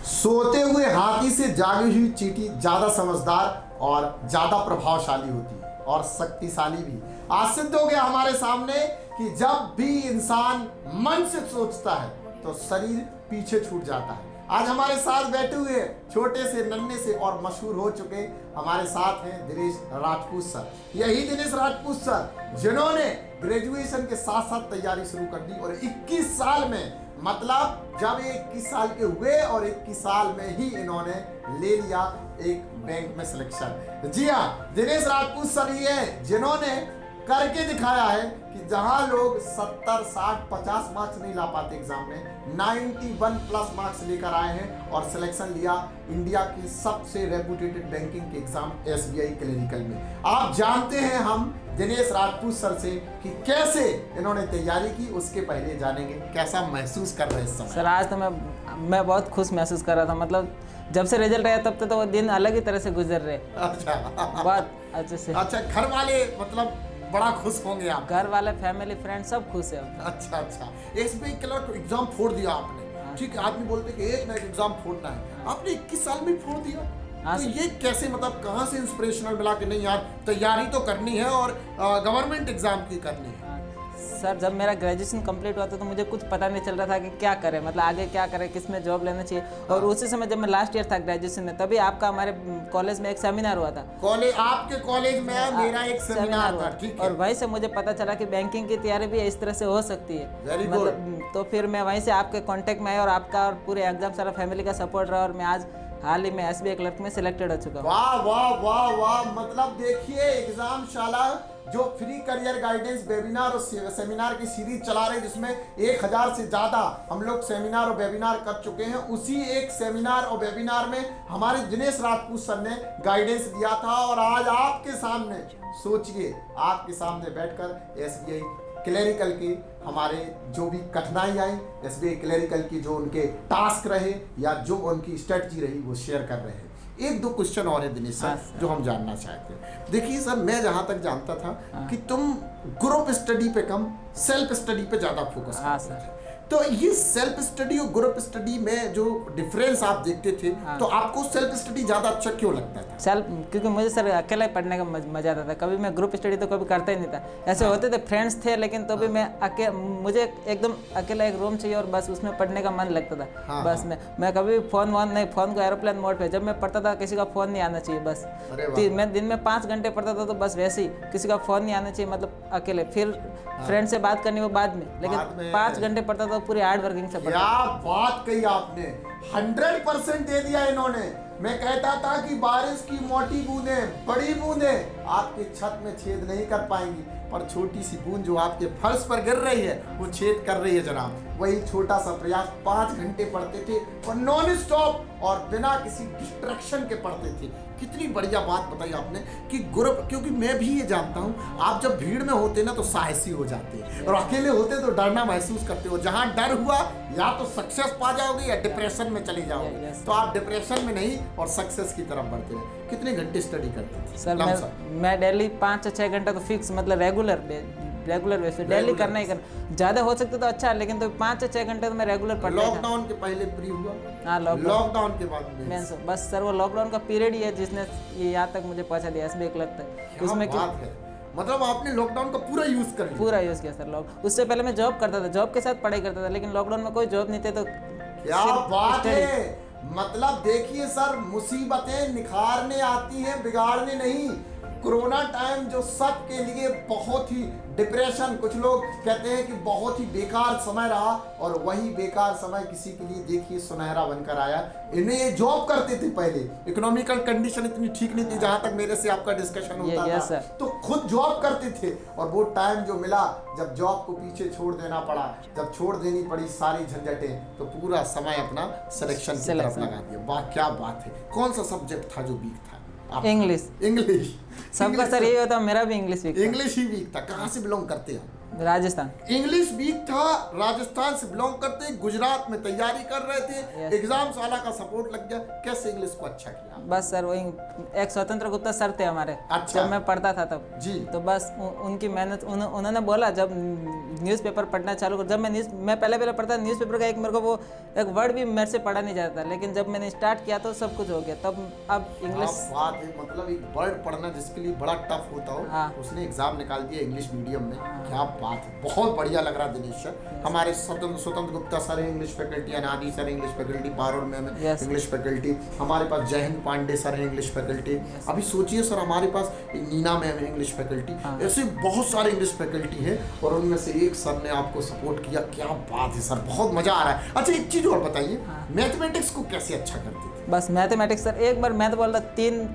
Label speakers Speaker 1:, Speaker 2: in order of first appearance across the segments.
Speaker 1: सोते हुए हाथी से जागी हुई चींटी ज्यादा समझदार और ज्यादा प्रभावशाली होती है और शक्तिशाली भी। आज सिद्ध हो गया हमारे सामने कि जब भी इंसान मन से सोचता है तो शरीर पीछे छूट जाता है। आज हमारे साथ बैठे हुए छोटे से नन्हे से और मशहूर हो चुके हमारे साथ हैं दिनेश राजपूत सर। यही दिनेश राजपूत सर जिन्होंने ग्रेजुएशन के साथ साथ तैयारी शुरू कर दी और 21 साल में, मतलब जब ये 21 साल के हुए और 21 साल में ही इन्होंने ले लिया एक बैंक में सिलेक्शन। जी हाँ, दिनेश राजपूत सर ये जिन्होंने करके दिखाया है कि जहां लोग 70, 60, 50 मार्क्स नहीं ला पाते एग्जाम में, 91 प्लस मार्क्स लेकर आए हैं और सिलेक्शन लिया इंडिया की सबसे रेपुटेटेड बैंकिंग के एग्जाम SBI क्लिनिकल में। आप जानते हैं हम दिनेश राजपूत सर से कि कैसे इन्होंने तैयारी की। उसके पहले जानेंगे कैसा महसूस कर रहे हैं इस समय।
Speaker 2: सर आज तो मैं बहुत खुश महसूस कर रहा था। मतलब जब से रिजल्ट आया तब तक तो वो दिन अलग ही तरह से गुजर रहे।
Speaker 1: अच्छा,
Speaker 2: बहुत अच्छे से।
Speaker 1: अच्छा, घर वाले मतलब बड़ा खुश होंगे आप?
Speaker 2: घर वाले, फैमिली, फ्रेंड सब खुश है।
Speaker 1: अच्छा, SBI क्लर्क एग्जाम फोड़ दिया आपने। ठीक है, आदमी बोलते कि एक ना एक एग्जाम फोड़ना है, आपने 21 साल में फोड़ दिया। तो ये कैसे, मतलब कहाँ से इंस्पिरेशनल मिला कि नहीं यार तैयारी तो करनी है और गवर्नमेंट एग्जाम की करनी है?
Speaker 2: सर जब मेरा ग्रेजुएशन कंप्लीट हुआ था तो मुझे कुछ पता नहीं चल रहा था कि क्या करें, मतलब आगे क्या करें, किस में जॉब लेना चाहिए। और उसी समय जब मैं लास्ट ईयर था ग्रेजुएशन में, तभी आपका हमारे कॉलेज में एक सेमिनार हुआ था।
Speaker 1: आपके कॉलेज में मेरा एक सेमिनार था, ठीक है।
Speaker 2: और वहीं से मुझे पता चला कि बैंकिंग की तैयारी भी इस तरह से हो सकती है। मतलब तो फिर मैं वहीं से आपके कॉन्टेक्ट में आया और आपका और पूरे एग्जाम सारा फैमिली का सपोर्ट रहा और मैं आज हाल ही में SBI क्लर्क में सिलेक्टेड हो चुका हूँ।
Speaker 1: वाह वाह वाह वाह, मतलब देखिए एग्जाम शाला जो फ्री करियर गाइडेंस वेबिनार और सेमिनार की सीरीज चला रहे, जिसमें 1000 से ज्यादा हम लोग सेमिनार और वेबिनार कर चुके हैं। उसी एक सेमिनार और वेबिनार में हमारे दिनेश राजपूत सर ने गाइडेंस दिया था और आज आपके सामने, सोचिए, आपके सामने बैठकर SBI क्लरिकल की हमारे जो भी कठिनाई आई, SBI क्लरिकल की जो उनके टास्क रहे या जो उनकी स्ट्रेटजी रही वो शेयर कर रहे हैं। एक दो क्वेश्चन और है दिनेश सर जो हम जानना चाहते हैं। देखिए सर, मैं जहाँ तक जानता था कि तुम ग्रुप स्टडी पे कम सेल्फ स्टडी पे ज़्यादा फोकस करते थे। तो ये सेल्फ स्टडी और ग्रुप स्टडी में जो डिफरेंस आप देखते थे, तो आपको सेल्फ स्टडी ज़्यादा अच्छा क्यों लगता था?
Speaker 2: सेल्फ, क्योंकि मुझे सर अकेला ही पढ़ने का मजा आता था। कभी मैं ग्रुप स्टडी तो कभी करता ही नहीं था। ऐसे होते थे, फ्रेंड्स थे, लेकिन तो भी मैं मुझे एकदम अकेला एक रूम चाहिए और बस उसमें पढ़ने का मन लगता था। बस मैं कभी फ़ोन नहीं, फ़ोन को एरोप्लेन मोड पे, जब मैं पढ़ता था किसी का फ़ोन नहीं आना चाहिए बस। मैं दिन में 5 घंटे पढ़ता था तो बस वैसे ही किसी का फ़ोन नहीं आना चाहिए, मतलब अकेले। फिर फ्रेंड से बात करनी वो बाद में, लेकिन 5 घंटे पढ़ता था पूरी हार्ड वर्किंग से।
Speaker 1: क्या बात कही आपने, 100% दे दिया इन्होंने। मैं कहता था कि बारिश की मोटी बूंदें, बड़ी बूंदें आपके छत में छेद नहीं कर पाएंगी, पर छोटी सी बूंद जो आपके फर्श पर गिर रही है वो छेद कर रही है जनाब। वही छोटा सा प्रयास, 5 घंटे पढ़ते थे और नॉन स्टॉप और बिना किसी डिस्ट्रैक्शन के पढ़ते थे। कितनी बढ़िया बात बताई आपने कि ग्रुप, क्योंकि मैं भी ये जानता हूँ, आप जब भीड़ में होते ना तो साहसी हो जाते हैं और अकेले होते तो डरना महसूस करते हो। जहाँ डर हुआ या तो सक्सेस पा जाओगे या डिप्रेशन में चले जाओगे। तो आप डिप्रेशन में नहीं और सक्सेस की तरफ बढ़ते रहे। कितने घंटे स्टडी करते थे?
Speaker 2: सर मैं डेली 5 से 6 घंटा तो फिक्स, मतलब रेगुलर बेस पे डेली करना ही करना। ज़्यादा हो सकता तो अच्छा, लेकिन तो 5 से 6 घंटे तो मैं रेगुलर पढ़ता था।
Speaker 1: लॉकडाउन के पहले फ्री हुआ?
Speaker 2: हाँ,
Speaker 1: लॉकडाउन के बाद
Speaker 2: मेंस। बस सर वो लॉकडाउन का पीरियड ही है जिसने ये यहाँ तक मुझे पहुँचा दिया SBI क्लर्क तक। उसमें क्या
Speaker 1: है, मतलब आपने लॉकडाउन का पूरा यूज कर लिया?
Speaker 2: पूरा यूज़ किया सर। उससे पहले मैं जॉब करता था, जॉब के साथ पढ़ाई करता था, लेकिन लॉकडाउन में कोई जॉब नहीं थे। तो
Speaker 1: क्या बात है, मतलब देखिए सर, मुसीबतें निखारने आती हैं, बिगाड़ने नहीं। कोरोना टाइम जो सबके लिए बहुत ही डिप्रेशन, कुछ लोग कहते हैं कि बहुत ही बेकार समय रहा, और वही बेकार समय किसी के लिए देखिए सुनहरा बनकर आया। इन्हें ये जॉब करते थे पहले, इकोनॉमिकल कंडीशन इतनी ठीक नहीं थी, जहां तक मेरे से आपका डिस्कशन होता था, तो खुद जॉब करते थे। और वो टाइम जो मिला, जब जॉब को पीछे छोड़ देना पड़ा, जब छोड़ देनी पड़ी सारी झंझटें, तो पूरा समय अपना सिलेक्शन की तरफ लगा दिया। वाह क्या बात है। कौन सा सब्जेक्ट था जो वीक था?
Speaker 2: इंग्लिश।
Speaker 1: इंग्लिश
Speaker 2: सबका सर यही होता, मेरा भी इंग्लिश वीक था।
Speaker 1: इंग्लिश ही वीक था। कहाँ से बिलोंग करते हैं?
Speaker 2: राजस्थान।
Speaker 1: इंग्लिश वीक था, राजस्थान से बिलोंग करते, गुजरात में तैयारी कर रहे थे, एग्जाम वाला का सपोर्ट लग गया, कैसे इंग्लिश को अच्छा किया?
Speaker 2: बस सर वही एक स्वतंत्र गुप्ता सर थे हमारे,
Speaker 1: अच्छा।
Speaker 2: जब मैं पढ़ता था तब
Speaker 1: जी।
Speaker 2: तो बस उनकी मेहनत, उन्होंने बोला जब न्यूज़पेपर पढ़ना चालू कर, जब मैं पहले पढ़ता न्यूज़पेपर का, एक मेरे को वो एक वर्ड भी मेरे से पढ़ा नहीं जाता, लेकिन जब मैंने स्टार्ट किया तो सब कुछ हो गया, तब अब इंग्लिश।
Speaker 1: बात है, मतलब एक वर्ड पढ़ना जिसके लिए बड़ा टफ होता हो,
Speaker 2: हाँ।
Speaker 1: उसने एग्जाम निकाल दिया इंग्लिश मीडियम में। क्या बात है, बहुत बढ़िया लग रहा दिनेश सर। हमारे स्वतंत्र गुप्ता सर है इंग्लिश फैकल्टी, अनादि sir English faculty, Parul ma'am English faculty, हमारे पास जयहिंद पांडे सर है इंग्लिश फैकल्टी। अभी सोचिए सर, हमारे पास नीना मैम है इंग्लिश फैकल्टी, ऐसे बहुत सारे इंग्लिश फैकल्टी है, और उनमें से एक सर ने आपको सपोर्ट किया। क्या बात है सर, बहुत मजा आ रहा है। अच्छा एक चीज और बताइए, मैथमेटिक्स को कैसे अच्छा करते थे?
Speaker 2: बस मैथमेटिक्स सर, एक बार मैं तो बोल रहा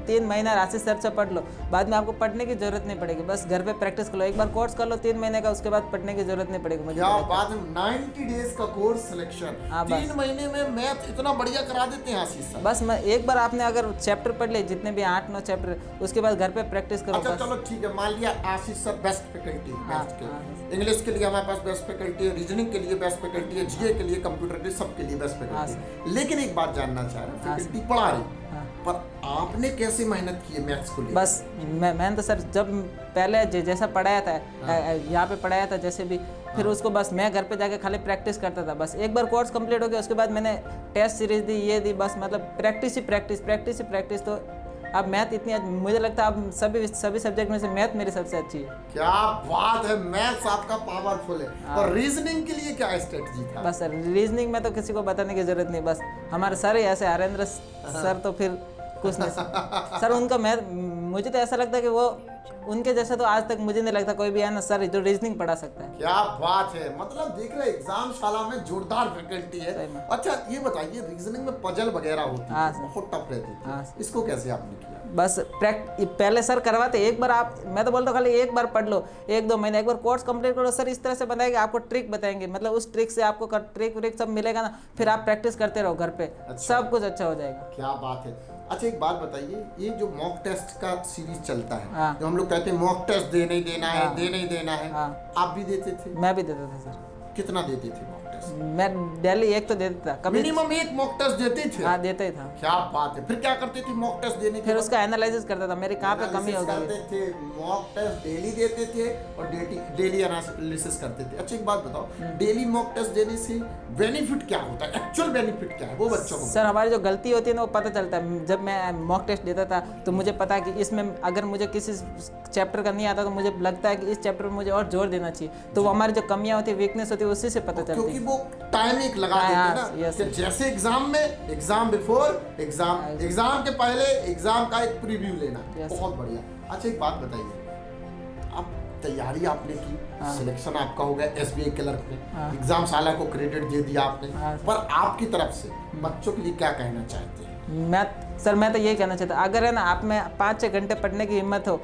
Speaker 2: तीन महीना आशीष सर से पढ़ लो, बाद में आपको पढ़ने की जरूरत नहीं पड़ेगी, बस घर पे प्रैक्टिस कर लो, एक बार कोर्स कर लो 3 महीने का, उसके बाद पढ़ने की जरूरत नहीं पड़ेगी मुझे।
Speaker 1: क्या बात है, 90 डेज का कोर्स सिलेक्शन, 3 महीने में मैथ इतना बढ़िया करा देते हैं आशीष सर।
Speaker 2: बस मैं एक बार आपने अगर चैप्टर पढ़ ले, जितने भी 8-9 चैप्टर, उसके बाद घर पे प्रैक्टिस करो।
Speaker 1: अच्छा चलो ठीक है, मान लिया आशीष सर बेस्ट फैकल्टी, इंग्लिश के लिए हमारे पास बेस्ट फैकल्टी है, रीजनिंग के लिए बेस्ट फैकल्टी है, जीए के लिए, कंप्यूटर के लिए, सबके लिए बेस्ट फैकल्टी है। लेकिन एक बात जानना चाह रहा हूँ, फैकल्टी पढ़ा रही, पर आपने कैसे मेहनत की है मैथ्स को लेकर?
Speaker 2: बस मैंने तो सर जब पहले जैसा पढ़ाया था, यहाँ पे पढ़ाया था जैसे भी, फिर उसको बस मैं घर पे जाके खाली प्रैक्टिस करता था। बस एक बार कोर्स कंप्लीट हो गया, उसके बाद मैंने टेस्ट सीरीज दी, ये दी, बस मतलब प्रैक्टिस ही प्रैक्टिस। तो अब मैथ इतनी, मुझे लगता है अब सभी सब्जेक्ट में से मैथ मेरी सबसे अच्छी है।
Speaker 1: क्या बात है, मैथ्स आपका पावरफुल है। और रीजनिंग के लिए क्या स्ट्रेटजी था?
Speaker 2: बस सर रीजनिंग में तो किसी को बताने की जरूरत नहीं, बस हमारे सर ही ऐसे, हरेंद्र सर तो फिर कुछ नहीं सर, उनका मैथ मुझे तो ऐसा लगता है कि वो उनके जैसा तो आज तक मुझे नहीं लगता कोई भी है ना सर जो रीजनिंग पढ़ा सकता है।
Speaker 1: क्या बात है, मतलब देख रहे एग्जाम शाला में जोरदार फैकल्टी है। अच्छा ये बताइए, रीजनिंग में पजल वगैरह होती है, बहुत टफ रहती है, इसको कैसे आपने किया?
Speaker 2: बस पहले सर करवाते, एक बार आप, मैं तो बोलता हूँ खाली एक बार पढ़ लो, 1-2 महीने, एक बार कोर्स कंप्लीट करो, सर इस तरह से बताएंगे, आपको ट्रिक बताएंगे, मतलब उस ट्रिक से आपको ट्रिक सब मिलेगा ना, फिर आप प्रैक्टिस करते रहो घर पे, सब कुछ अच्छा हो जाएगा।
Speaker 1: क्या बात है। अच्छा एक बात बताइए, ये जो मॉक टेस्ट का सीरीज चलता है, जो हम लोग कहते हैं मॉक टेस्ट दे नहीं देना है, दे नहीं देना है, आप भी देते थे?
Speaker 2: मैं भी देता था सर।
Speaker 1: कितना देते थे मॉक टेस्ट?
Speaker 2: मैं डेली एक तो देता था,
Speaker 1: मिनिमम एक मॉक टेस्ट देते थे?
Speaker 2: हाँ देता ही था।
Speaker 1: क्या बात है, फिर क्या करते थे मॉक टेस्ट देने के?
Speaker 2: फिर उसका एनालिसिस करता था, मेरी कहाँ पे कमी हो गई।
Speaker 1: करते थे मॉक टेस्ट डेली देते थे और डेली एनालिसिस करते थे। अच्छा एक बात बताओ, डेली मॉक टेस्ट देने से बेनिफिट क्या होता है, एक्चुअल बेनिफिट क्या है वो बच्चों को?
Speaker 2: सर हमारी जो गलती होती है ना वो पता चलता है। जब मैं मॉक टेस्ट देता था तो मुझे पता है कि इसमें अगर मुझे किसी चैप्टर का नहीं आता तो मुझे लगता है कि इस चैप्टर में मुझे और जोर देना चाहिए, तो वो हमारी जो कमियां होती है, वीकनेस होती है, उसी से पता चलती है।
Speaker 1: क्योंकि वो टाइम एक लगा देते हैं ना, कि जैसे एग्जाम में, एग्जाम बिफोर एग्जाम, एग्जाम के पहले एग्जाम का एक प्रीव्यू लेना, बहुत बढ़िया। अच्छा एक बात बताइए, आप तैयारी आपने की, सिलेक्शन आपका हो गया एसबीआई क्लर्क में, एग्जाम साला को क्रेडिट दे दिया आपने, पर आपकी तरफ से बच्चों के लिए क्या कहना चाहते हैं?
Speaker 2: मैं तो यही कहना चाहता, अगर है ना आप में 5-6 घंटे पढ़ने की हिम्मत हो,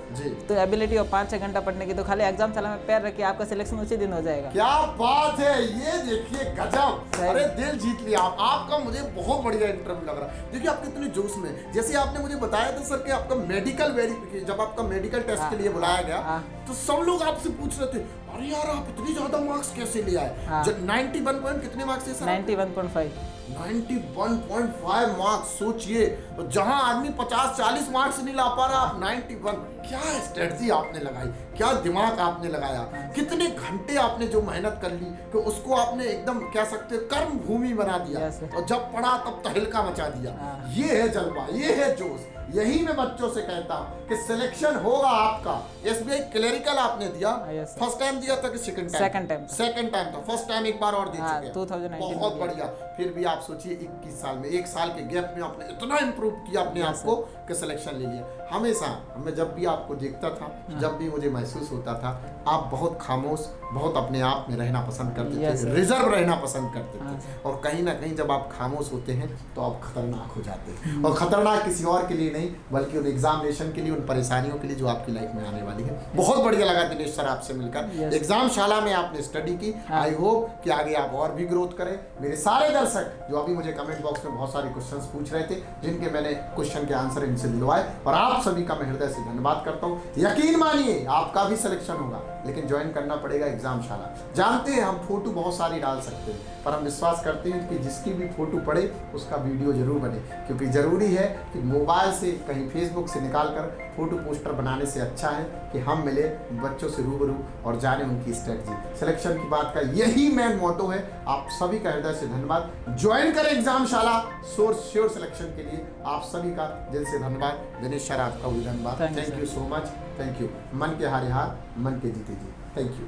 Speaker 2: तो एबिलिटी हो 5-6 घंटा पढ़ने की, तो खाली एग्जाम साला में पैर रखिए, आपका सिलेक्शन उसी दिन हो जाएगा।
Speaker 1: क्या बात है, ये देखिए गजब, अरे दिल जीत लिया आपका। मुझे बहुत बढ़िया इंटरव्यू लग रहा है। देखिए आप कितने जोश में, जैसे आपने मुझे बताया था सर कि आपका मेडिकल वेरिफिकेशन, जब आपका मेडिकल टेस्ट के लिए बुलाया गया तो सब लोग आपसे पूछ रहे थे, अरे यार आप इतनी ज्यादा मार्क्स कैसे ले आए? 91 पॉइंट कितने मार्क्स है सर?
Speaker 2: 91.5
Speaker 1: 91.5 मार्क्स। सोचिए, जहां आदमी 50-40 मार्क्स नहीं ला पा रहा, आप 91। क्या स्ट्रेटजी आपने लगाई, क्या दिमाग आपने लगाया, कितने घंटे आपने जो मेहनत कर ली कि उसको आपने एकदम कह सकते कर्म भूमि बना दिया, और जब पढ़ा तब तहलका मचा दिया। ये है जलवा, ये है जोश। यही मैं बच्चों से कहता हूँ कि सिलेक्शन होगा आपका। एसबीआई क्लरिकल आपने दिया, फर्स्ट टाइम दिया था कि सेकंड टाइम? सेकंड टाइम था, फर्स्ट टाइम एक बार और दे चुके हैं,
Speaker 2: 2019
Speaker 1: बहुत बढ़िया। फिर भी आप सोचिए 21 साल में, 1 साल के गैप में आपने इतना इम्प्रूव किया अपने आप को कि सिलेक्शन ले लिया। हमेशा मैं जब भी आपको देखता था, जब भी मुझे महसूस होता था, आप बहुत खामोश, बहुत अपने आप में रहना पसंद करते थे, रिजर्व रहना पसंद करते थे, और कहीं ना कहीं जब आप खामोश होते हैं तो आप खतरनाक हो जाते हैं, और खतरनाक किसी और के लिए नहीं बल्कि उन एग्जामिनेशन के लिए, उन परेशानियों के लिए जो आपकी लाइफ में आने वाली है। बहुत बढ़िया लगा दिनेश सर आपसे मिलकर, एग्जाम शाला में आपने स्टडी की। आई होप कि आगे आप और भी ग्रोथ करें। मेरे सारे दर्शक जो अभी मुझे कमेंट बॉक्स में बहुत सारे क्वेश्चंस पूछ रहे थे, जिनके मैंने क्वेश्चन के आंसर इनसे दिलवाए, और आप सभी का मैं हृदय से धन्यवाद करता हूँ। यकीन मानिए आपका भी सिलेक्शन होगा, लेकिन ज्वाइन करना पड़ेगा एग्जाम शाला। जानते हैं हम फोटो बहुत सारी डाल सकते हैं, पर हम विश्वास करते हैं कि जिसकी भी फोटो पड़े उसका वीडियो जरूर बने, क्योंकि जरूरी है कि मोबाइल से कहीं फेसबुक से निकाल कर फोटो पोस्टर बनाने से अच्छा है कि हम मिले बच्चों से रूबरू और जाने उनकी स्ट्रेटजी। सिलेक्शन की बात का यही मेन मोटो है। आप सभी का हृदय से धन्यवाद। ज्वाइन करें एग्जाम शाला श्योर सिलेक्शन के लिए। आप सभी का दिल से धन्यवाद। दिनेश सर आपका भी धन्यवाद। Thank you so much. Thank you. मन के हारे हार, मन के जीते जी। Thank you.